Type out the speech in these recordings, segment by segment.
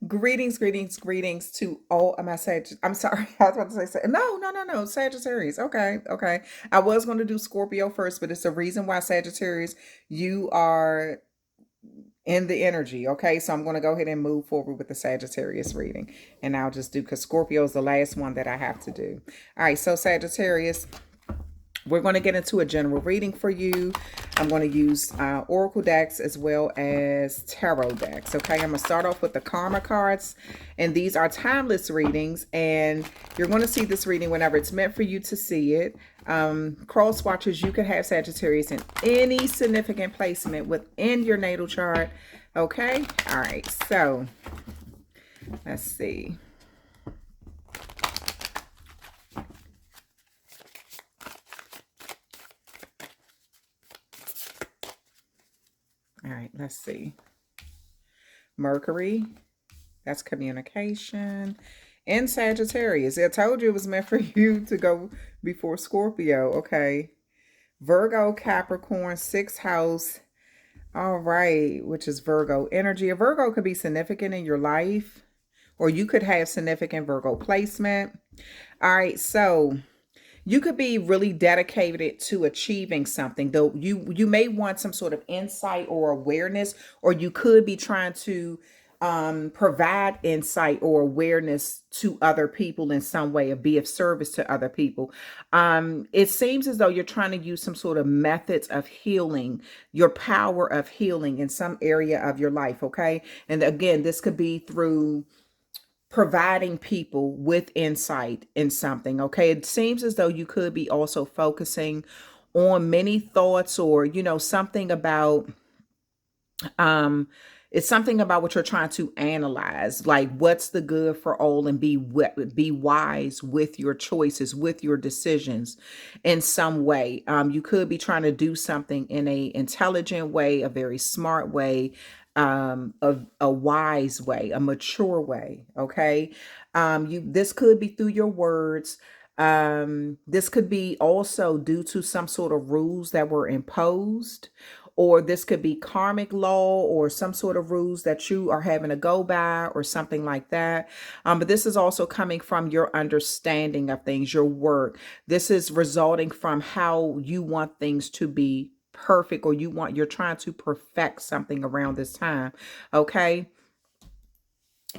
Greetings, greetings, greetings to all of my I'm sorry, I was about to say no, Sagittarius. Okay, okay. I was going to do Scorpio first, but it's the reason why Sagittarius, you are in the energy. Okay, so I'm going to go ahead and move forward with the Sagittarius reading, and I'll just do because Scorpio is the last one that I have to do. All right, so Sagittarius, we're going to get into a general reading for you. I'm going to use Oracle decks as well as Tarot decks. Okay, I'm going to start off with the Karma cards. And these are timeless readings. And you're going to see this reading whenever it's meant for you to see it. Cross watchers, you could have Sagittarius in any significant placement within your natal chart. Okay, all right, so let's see. All right, let's see. Mercury, that's communication. And Sagittarius, I told you it was meant for you to go before Scorpio. Okay. Virgo, Capricorn, sixth house. All right, which is Virgo energy. A Virgo could be significant in your life, or you could have significant Virgo placement. All right, so you could be really dedicated to achieving something, though you may want some sort of insight or awareness, or you could be trying to provide insight or awareness to other people in some way, or be of service to other people. It seems as though you're trying to use some sort of methods of healing, your power of healing in some area of your life. Okay, and again, this could be through providing people with insight in something. Okay, it seems as though you could be also focusing on many thoughts, or something about it's something about what you're trying to analyze, like what's the good for all, and be wise with your choices, with your decisions in some way. You could be trying to do something in a intelligent way, a very smart way, a wise way, a mature way. Okay, this could be through your words. This could be also due to some sort of rules that were imposed, or this could be karmic law, or some sort of rules that you are having to go by, or something like that. But this is also coming from your understanding of things, your work. This is resulting from how you want things to be perfect, or you're trying to perfect something around this time. Okay,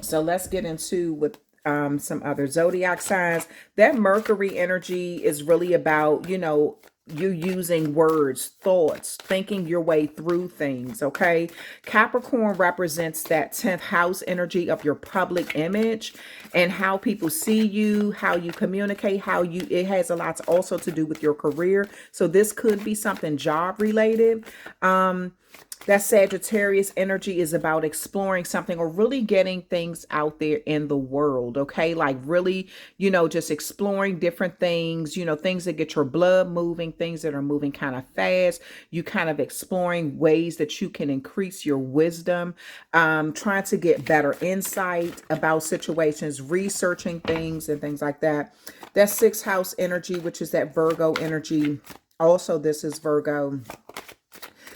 so let's get into with some other zodiac signs. That Mercury energy is really about, you using words, thoughts, thinking your way through things. Okay, Capricorn represents that 10th house energy of your public image and how people see you, how you communicate, it has a lot also to do with your career. So this could be something job related. That Sagittarius energy is about exploring something, or really getting things out there in the world. Okay, like really, just exploring different things, things that get your blood moving, things that are moving kind of fast. You kind of exploring ways that you can increase your wisdom, trying to get better insight about situations, researching things and things like that. That sixth house energy, which is that Virgo energy. Also, this is Virgo.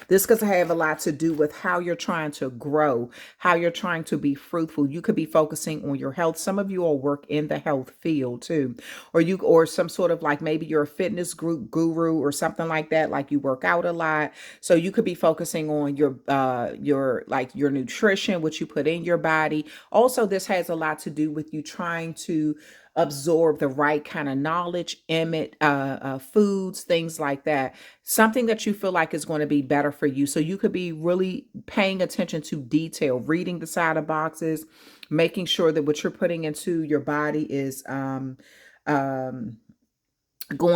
This could have a lot to do with how you're trying to grow, how you're trying to be fruitful. You could be focusing on your health. Some of you all work in the health field too, or some sort of, like, maybe you're a fitness group guru or something like that. Like, you work out a lot, so you could be focusing on your nutrition, what you put in your body. Also, this has a lot to do with you trying to absorb the right kind of knowledge, foods, things like that. Something that you feel like is going to be better for you. So you could be really paying attention to detail, reading the side of boxes, making sure that what you're putting into your body is going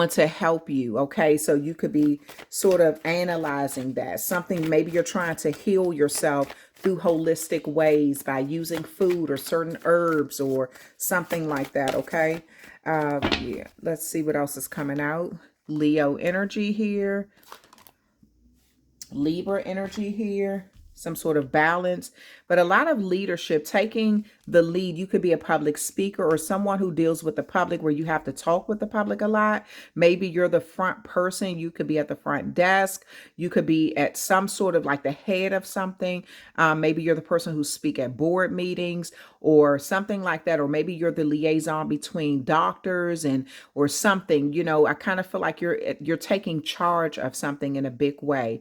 to help you. Okay, so you could be sort of analyzing that. Something, maybe you're trying to heal yourself through holistic ways by using food or certain herbs or something like that. Okay, yeah, let's see what else is coming out. Leo energy here, Libra energy here, some sort of balance. but a lot of leadership, taking the lead. You could be a public speaker or someone who deals with the public where you have to talk with the public a lot. Maybe you're the front person. You could be at the front desk. You could be at some sort of like the head of something. Maybe you're the person who speak at board meetings or something like that. Or maybe you're the liaison between doctors and or something. I kind of feel like you're taking charge of something in a big way.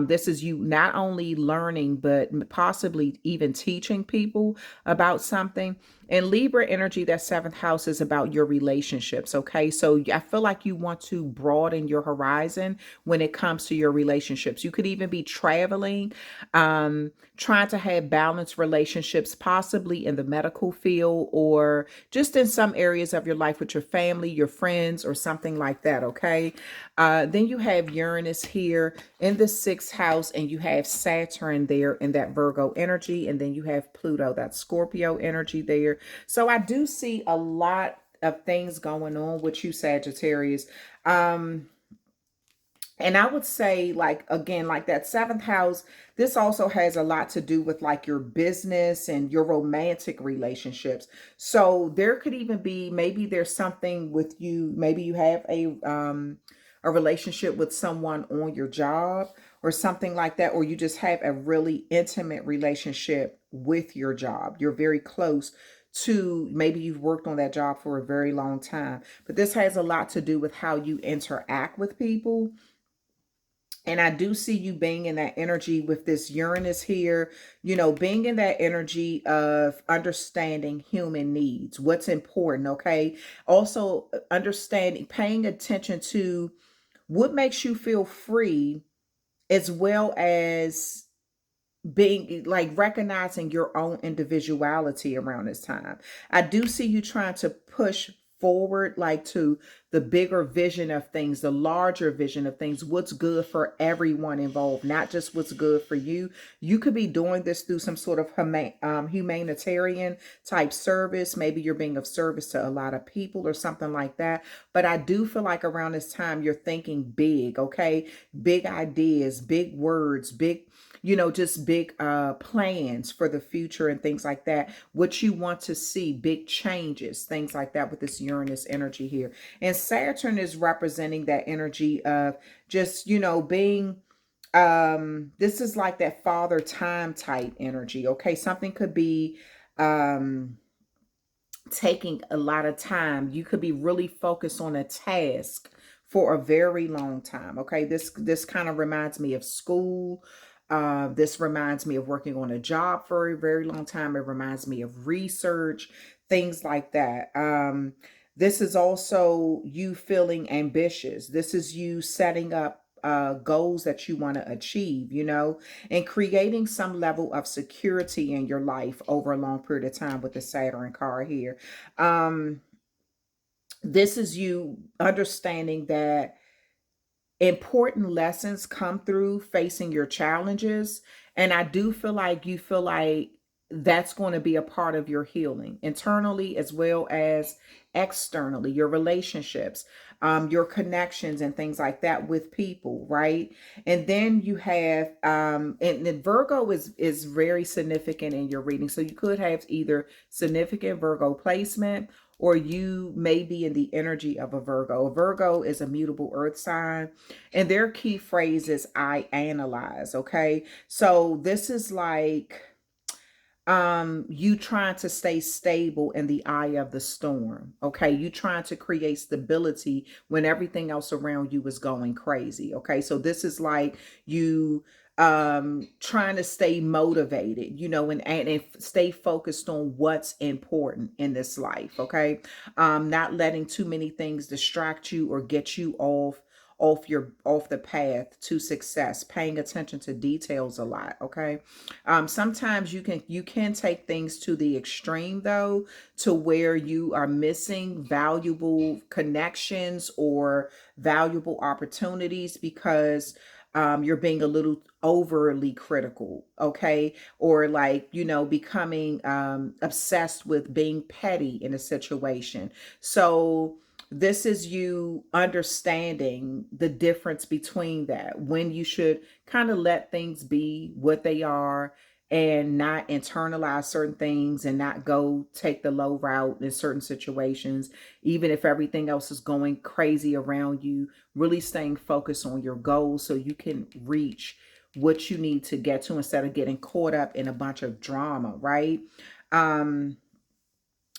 This is you not only learning, but possibly even teaching people about something. And Libra energy, that seventh house is about your relationships. Okay. So I feel like you want to broaden your horizon when it comes to your relationships. You could even be traveling, trying to have balanced relationships, possibly in the medical field or just in some areas of your life with your family, your friends, or something like that. Okay. Then you have Uranus here in the sixth house, and you have Saturn there in that Virgo energy. And then you have Pluto, that Scorpio energy there. So I do see a lot of things going on with you, Sagittarius. And I would say, like, again, like that seventh house, this also has a lot to do with like your business and your romantic relationships. So there could even be, maybe there's something with you, maybe you have a relationship with someone on your job or something like that, or you just have a really intimate relationship with your job. You're very close to, maybe you've worked on that job for a very long time. But this has a lot to do with how you interact with people. And I do see you being in that energy with this Uranus here, being in that energy of understanding human needs, what's important, okay? Also, understanding, paying attention to what makes you feel free, as well as being like recognizing your own individuality around this time. I do see you trying to push forward, like to the bigger vision of things, the larger vision of things, what's good for everyone involved, not just what's good for you. You could be doing this through some sort of humanitarian type service. Maybe you're being of service to a lot of people or something like that. But I do feel like around this time, you're thinking big, okay? Big ideas, big words, big, just big plans for the future and things like that. What you want to see, big changes, things like that with this Uranus energy here. And Saturn is representing that energy of just, being, this is like that father time type energy. Okay. Something could be, taking a lot of time. You could be really focused on a task for a very long time. Okay. This kind of reminds me of school. This reminds me of working on a job for a very long time. It reminds me of research, things like that. This is also you feeling ambitious. This is you setting up goals that you want to achieve, and creating some level of security in your life over a long period of time with the Saturn card here. This is you understanding that important lessons come through facing your challenges. And I do feel like you feel like that's going to be a part of your healing internally as well as externally, your relationships, your connections and things like that with people, right? And then you have and then Virgo is very significant in your reading. So you could have either significant Virgo placement, or you may be in the energy of a Virgo. A Virgo is a mutable earth sign, and their key phrase is I analyze. Okay. So this is like you trying to stay stable in the eye of the storm. Okay. You trying to create stability when everything else around you is going crazy. Okay. So this is like you trying to stay motivated, and stay focused on what's important in this life. Okay. Not letting too many things distract you or get you off the path to success, paying attention to details a lot. Okay. Sometimes you can take things to the extreme, though, to where you are missing valuable connections or valuable opportunities because you're being a little overly critical. Okay. Or like, becoming obsessed with being petty in a situation. So this is you understanding the difference between that, when you should kind of let things be what they are and not internalize certain things and not go take the low route in certain situations, even if everything else is going crazy around you. Really staying focused on your goals so you can reach what you need to get to instead of getting caught up in a bunch of drama, right? Um,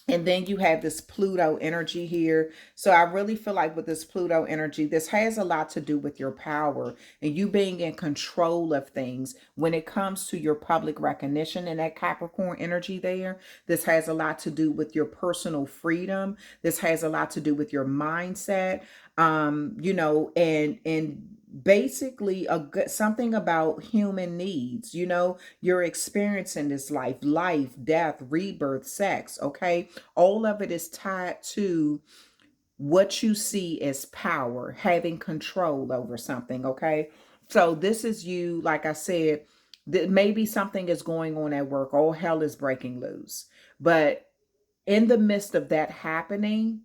and then you have this Pluto energy here. So I really feel like with this Pluto energy, this has a lot to do with your power and you being in control of things when it comes to your public recognition and that Capricorn energy there. This has a lot to do with your personal freedom. This has a lot to do with your mindset. And basically a good something about human needs. You're experiencing this life, death, rebirth, sex. Okay, all of it is tied to what you see as power, having control over something. Okay, so this is you, like I said, that maybe something is going on at work, all hell is breaking loose, but in the midst of that happening,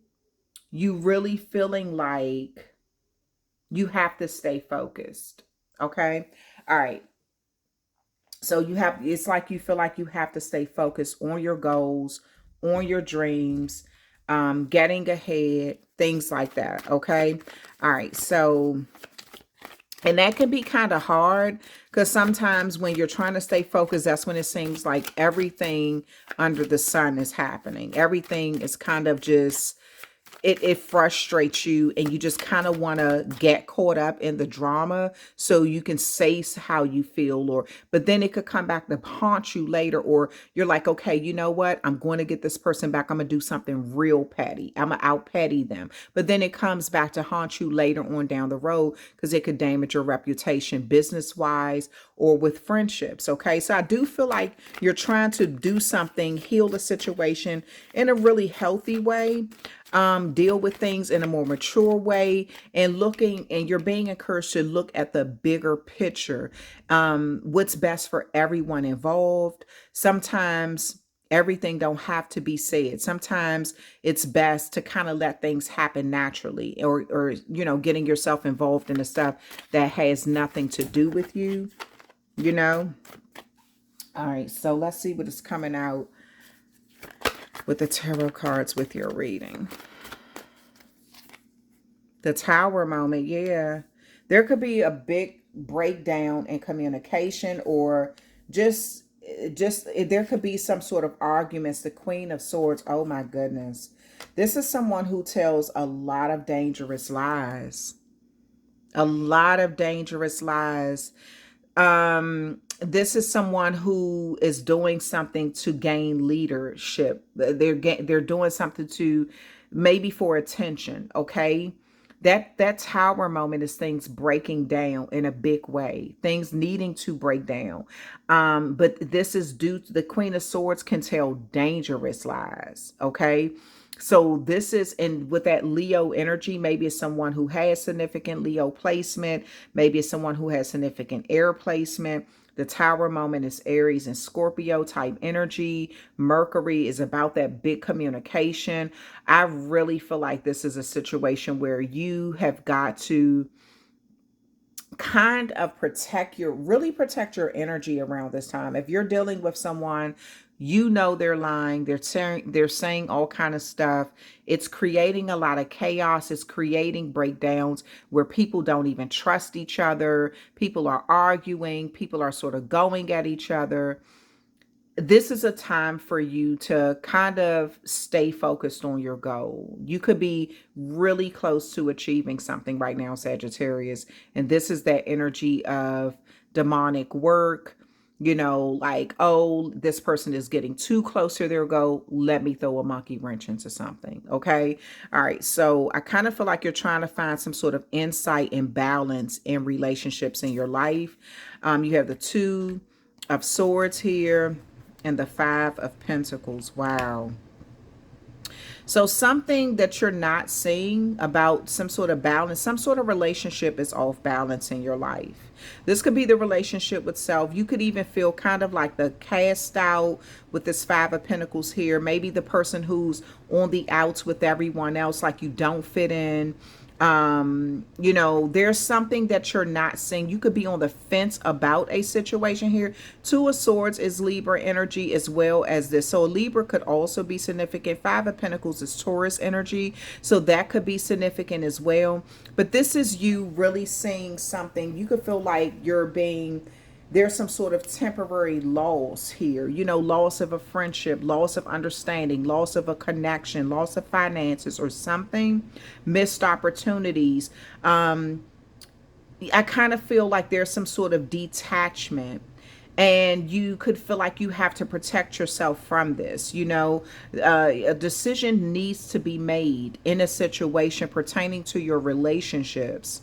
you really feeling like you have to stay focused. Okay. All right. So it's like you feel like you have to stay focused on your goals, on your dreams, getting ahead, things like that. Okay. All right. So, and that can be kind of hard because sometimes when you're trying to stay focused, that's when it seems like everything under the sun is happening. Everything is kind of just it frustrates you and you just kind of want to get caught up in the drama so you can say how you feel, or but then it could come back to haunt you later, or you're like, okay, you know what, I'm going to get this person back, I'm gonna do something real petty, I'm gonna out petty them, but then it comes back to haunt you later on down the road because it could damage your reputation business wise or with friendships. Okay, so I do feel like you're trying to do something, heal the situation in a really healthy way, deal with things in a more mature way, and you're being encouraged to look at the bigger picture, what's best for everyone involved. Sometimes everything don't have to be said. Sometimes it's best to kind of let things happen naturally, or getting yourself involved in the stuff that has nothing to do with you, you know. All right, so let's see what is coming out with the tarot cards with your reading. The Tower moment, yeah. There could be a big breakdown in communication, or just there could be some sort of arguments. The Queen of Swords, oh my goodness. This is someone who tells a lot of dangerous lies. A lot of dangerous lies. This is someone who is doing something to gain leadership. They're doing something to maybe for attention. Okay, that Tower moment is things breaking down in a big way, things needing to break down. But this is due to the Queen of Swords can tell dangerous lies. Okay, so this is, and with that Leo energy, maybe it's someone who has significant Leo placement. Maybe it's someone who has significant air placement. The Tower moment is Aries and Scorpio type energy. Mercury is about that big communication. I really feel like this is a situation where you have got to kind of really protect your energy around this time. If you're dealing with someone, they're lying, they're saying all kind of stuff. It's creating a lot of chaos. It's creating breakdowns where people don't even trust each other. People are arguing. People are sort of going at each other. This is a time for you to kind of stay focused on your goal. You could be really close to achieving something right now, Sagittarius. And this is that energy of demonic work, like, oh, this person is getting too close to their goal. Let me throw a monkey wrench into something. Okay. All right. So I kind of feel like you're trying to find some sort of insight and balance in relationships in your life. You have the Two of Swords here and the Five of Pentacles. Wow. So something that you're not seeing about some sort of balance, some sort of relationship is off balance in your life. This could be the relationship with self. You could even feel kind of like the cast out with this Five of Pentacles here. Maybe the person who's on the outs with everyone else, like you don't fit in. You know, there's something that you're not seeing. You could be on the fence about a situation here. Two of Swords is Libra energy as well as this. So Libra could also be significant. Five of Pentacles is Taurus energy. So that could be significant as well. But this is you really seeing something. You could feel like you're being, there's some sort of temporary loss here, you know, loss of a friendship, loss of understanding, loss of a connection, loss of finances or something, missed opportunities. I kind of feel like there's some sort of detachment, and you could feel like you have to protect yourself from this. You know, a decision needs to be made in a situation pertaining to your relationships.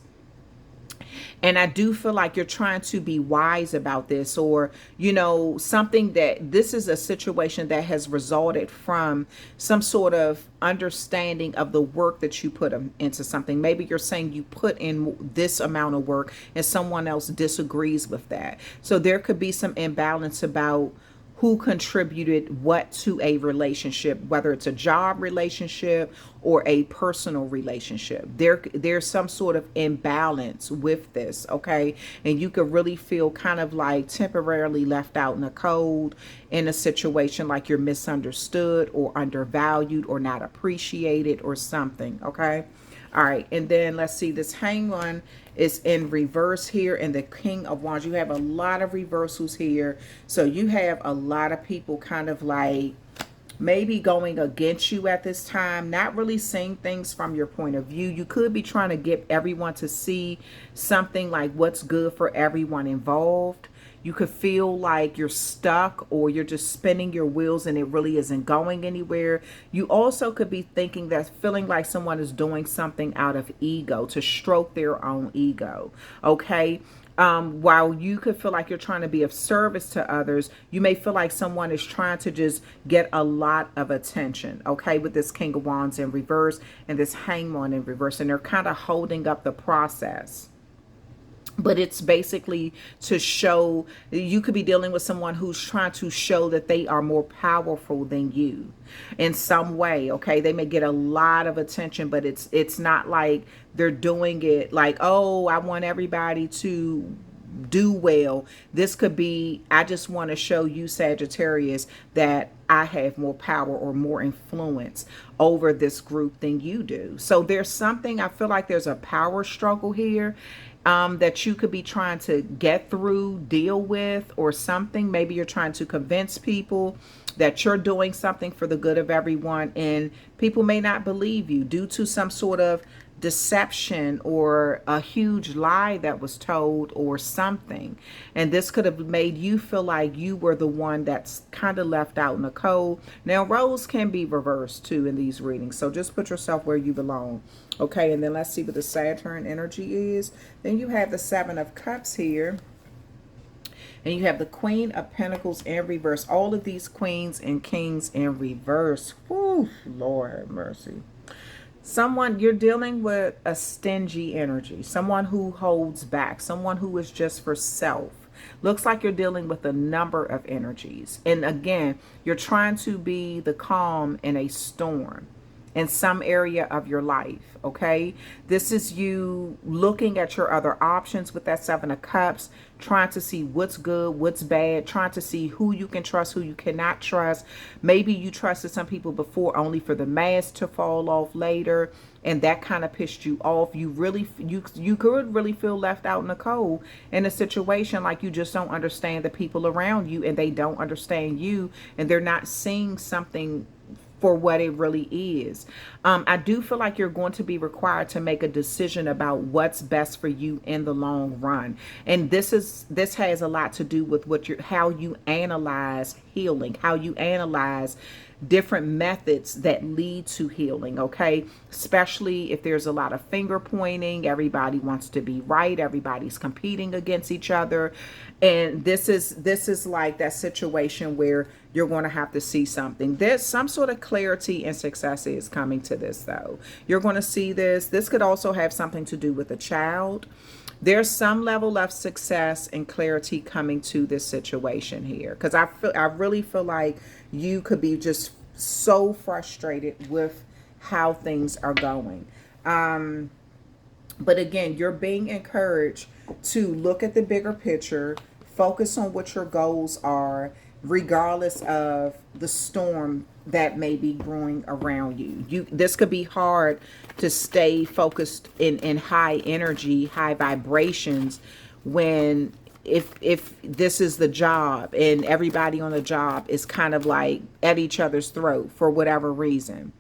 And I do feel like you're trying to be wise about this, or, you know, something that this is a situation that has resulted from some sort of understanding of the work that you put into something. Maybe you're saying you put in this amount of work and someone else disagrees with that. So there could be some imbalance about who contributed what to a relationship, whether it's a job relationship or a personal relationship. There's some sort of imbalance with this, okay? And you could really feel kind of like temporarily left out in the cold in a situation, like you're misunderstood or undervalued or not appreciated or something, okay? All right, and then let's see, this Hangman is in reverse here, and the King of Wands. You have a lot of reversals here. So you have a lot of people kind of like maybe going against you at this time, not really seeing things from your point of view. You could be trying to get everyone to see something like what's good for everyone involved. You could feel like you're stuck or you're just spinning your wheels and it really isn't going anywhere. You also could be thinking that feeling like someone is doing something out of ego to stroke their own ego. Okay. While you could feel like you're trying to be of service to others, you may feel like someone is trying to just get a lot of attention, okay, with this King of Wands in reverse and this Hangman in reverse, and they're kind of holding up the process. But it's basically to show, you could be dealing with someone who's trying to show that they are more powerful than you in some way, okay? They may get a lot of attention, but it's not like they're doing it like, oh, I want everybody to do well. This could be, I just want to show you, Sagittarius, that I have more power or more influence over this group than you do. So there's something, I feel like there's a power struggle here that you could be trying to get through, deal with, or something. Maybe you're trying to convince people that you're doing something for the good of everyone, and people may not believe you due to some sort of deception or a huge lie that was told or something. And this could have made you feel like you were the one that's kind of left out in the cold. Now, roles can be reversed too in these readings, so just put yourself where you belong. Okay, and then let's see what the Saturn energy is. Then you have the Seven of Cups here. And you have the Queen of Pentacles in reverse. All of these queens and kings in reverse. Whew, Lord mercy. Someone, you're dealing with a stingy energy. Someone who holds back. Someone who is just for self. Looks like you're dealing with a number of energies. And again, you're trying to be the calm in a storm in some area of your life, okay? This is you looking at your other options with that Seven of Cups, trying to see what's good, what's bad, trying to see who you can trust, who you cannot trust. Maybe you trusted some people before only for the mask to fall off later, and that kind of pissed you off. You could really feel left out in the cold in a situation, like you just don't understand the people around you and they don't understand you, and they're not seeing something for what it really is. I do feel like you're going to be required to make a decision about what's best for you in the long run. And this has a lot to do with how you analyze healing, how you analyze different methods that lead to healing, okay? Especially if there's a lot of finger pointing, everybody wants to be right, everybody's competing against each other. And this is like that situation where you're going to have to see something. There's some sort of clarity and success is coming to this, though. You're going to see this. This could also have something to do with a child. There's some level of success and clarity coming to this situation here, because I really feel like you could be just so frustrated with how things are going. But again, you're being encouraged to look at the bigger picture, focus on what your goals are, regardless of the storm that may be brewing around you. This could be hard to stay focused in high energy, high vibrations when if this is the job and everybody on the job is kind of like at each other's throat for whatever reason.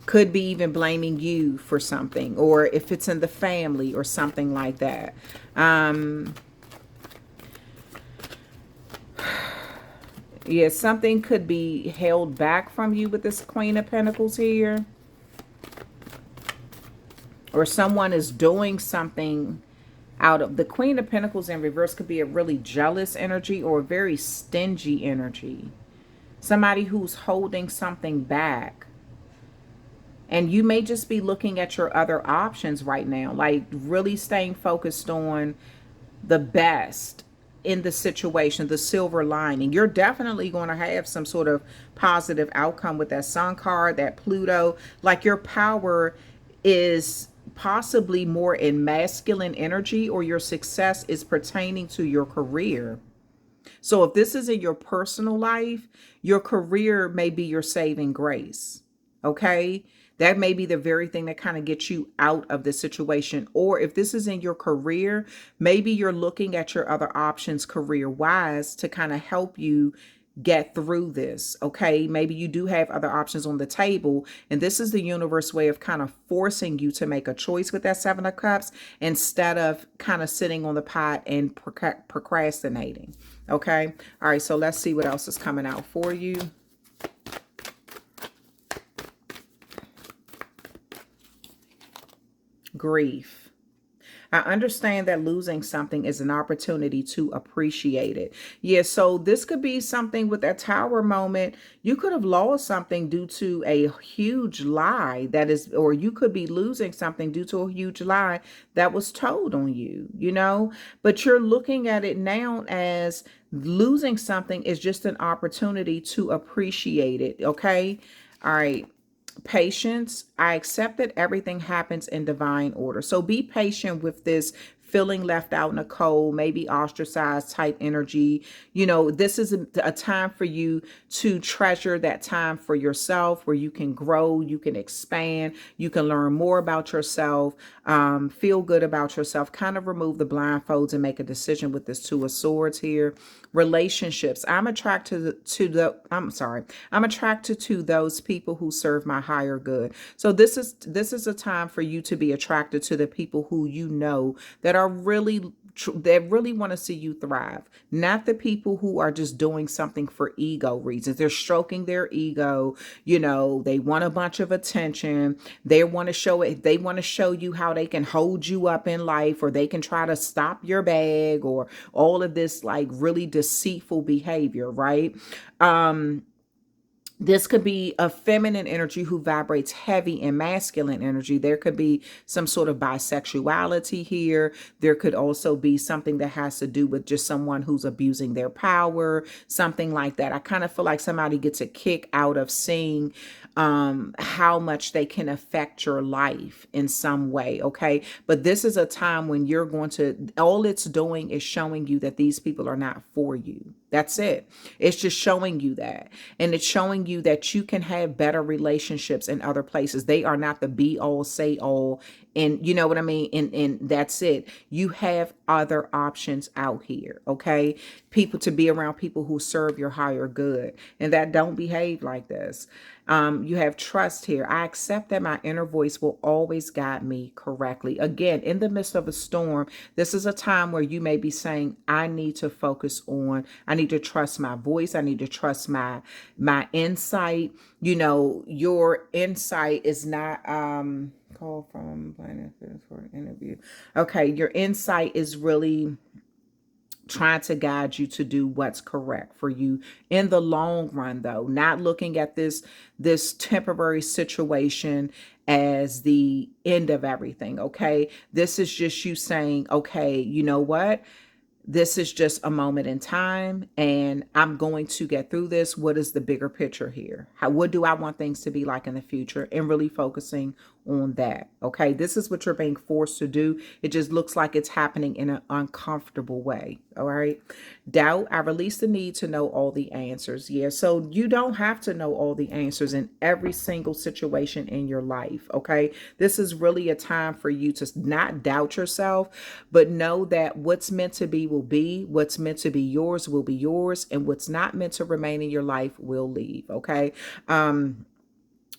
Could be even blaming you for something, or if it's in the family or something like that. Yeah, something could be held back from you with this Queen of Pentacles here. Or someone is doing something out of the Queen of Pentacles in reverse. Could be a really jealous energy or a very stingy energy. Somebody who's holding something back. And you may just be looking at your other options right now, like really staying focused on the best in the situation, the silver lining. You're definitely going to have some sort of positive outcome with that Sun card, that Pluto. Like your power is possibly more in masculine energy, or your success is pertaining to your career. So if this is in your personal life, your career may be your saving grace. Okay? That may be the very thing that kind of gets you out of the situation. Or if this is in your career, maybe you're looking at your other options career-wise to kind of help you get through this. Okay, maybe you do have other options on the table, and this is the universe way of kind of forcing you to make a choice with that Seven of Cups instead of kind of sitting on the pot and procrastinating. Okay, all right, so let's see what else is coming out for you. Grief. I understand that losing something is an opportunity to appreciate it. Yeah, so this could be something with that Tower moment. You could have lost something due to a huge lie that is, or you could be losing something due to a huge lie that was told on you, you know? But you're looking at it now as losing something is just an opportunity to appreciate it, okay? All right. Patience. I accept that everything happens in divine order. So be patient with this feeling left out in the cold, maybe ostracized type energy. You know, this is a time for you to treasure that time for yourself where you can grow, you can expand, you can learn more about yourself, feel good about yourself, kind of remove the blindfolds and make a decision with this Two of Swords here. Relationships. I'm attracted to those people who serve my higher good. So this is a time for you to be attracted to the people who you know that are really want to see you thrive, not the people who are just doing something for ego reasons. They're stroking their ego, you know, they want a bunch of attention. They want to show it, they want to show you how they can hold you up in life, or they can try to stop your bag, or all of this like really deceitful behavior, right? This could be a feminine energy who vibrates heavy in masculine energy. There could be some sort of bisexuality here. There could also be something that has to do with just someone who's abusing their power, something like that. I kind of feel like somebody gets a kick out of seeing how much they can affect your life in some way, okay? But this is a time when you're going to, all it's doing is showing you that these people are not for you. That's it. It's just showing you that. And it's showing you that you can have better relationships in other places. They are not the be all, say all. And you know what I mean? And that's it. You have other options out here, okay? People, to be around people who serve your higher good and that don't behave like this. You have trust here. I accept that my inner voice will always guide me correctly. Again, in the midst of a storm, this is a time where you may be saying, I need to focus on, I need to trust my voice. I need to trust my insight. You know, your insight is not, call from planet for an interview. Okay, your insight is really trying to guide you to do what's correct for you in the long run, though, not looking at this temporary situation as the end of everything. Okay, this is just you saying, okay, you know what, This is just a moment in time, and I'm going to get through this. What is the bigger picture here? What do I want things to be like in the future? And really focusing on that. Okay, this is what you're being forced to do. It just looks like it's happening in an uncomfortable way. All right. Doubt. I release the need to know all the answers. Yeah. So you don't have to know all the answers in every single situation in your life. Okay. This is really a time for you to not doubt yourself, but know that what's meant to be, what's meant to be yours will be yours, and what's not meant to remain in your life will leave. Okay.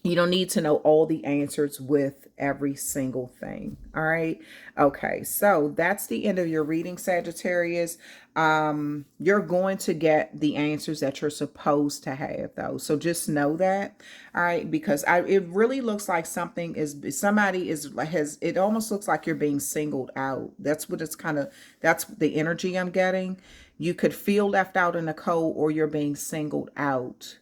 You don't need to know all the answers with every single thing. All right. Okay. So that's the end of your reading, Sagittarius. You're going to get the answers that you're supposed to have, though. So just know that. All right. Because it really looks like it almost looks like you're being singled out. That's the energy I'm getting. You could feel left out in the cold, or you're being singled out.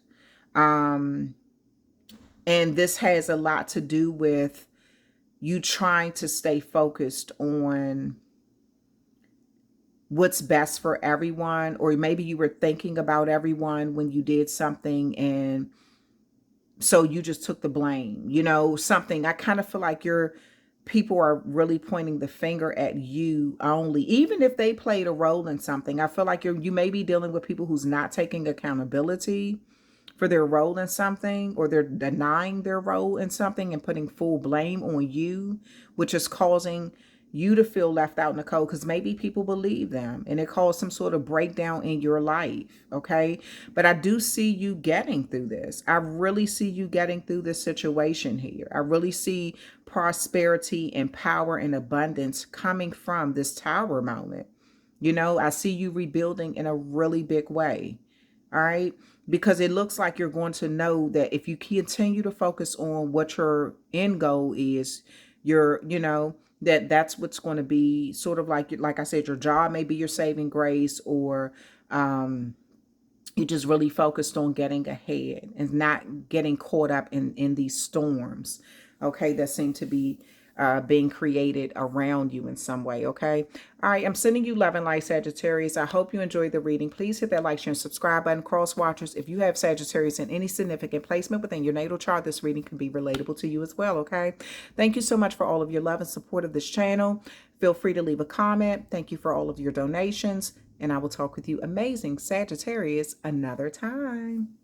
And this has a lot to do with you trying to stay focused on what's best for everyone, or maybe you were thinking about everyone when you did something, and so you just took the blame, something. I kind of feel like people are really pointing the finger at you only, even if they played a role in something. I feel like you may be dealing with people who's not taking accountability for their role in something, or they're denying their role in something and putting full blame on you, which is causing you to feel left out in the cold, because maybe people believe them and it caused some sort of breakdown in your life. Okay. But I do see you getting through this. I really see you getting through this situation here. I really see prosperity and power and abundance coming from this Tower moment. I see you rebuilding in a really big way. All right. Because it looks like you're going to know that if you continue to focus on what your end goal is, that's what's going to be sort of like I said, your job may be your saving grace, or you just really focused on getting ahead and not getting caught up in these storms, okay, that seem to be being created around you in some way. Okay. All right. I'm sending you love and light, Sagittarius. I hope you enjoyed the reading. Please hit that like, share, and subscribe button. Cross watchers, if you have Sagittarius in any significant placement within your natal chart, this reading can be relatable to you as well. Okay. Thank you so much for all of your love and support of this channel. Feel free to leave a comment. Thank you for all of your donations. And I will talk with you, amazing Sagittarius, another time.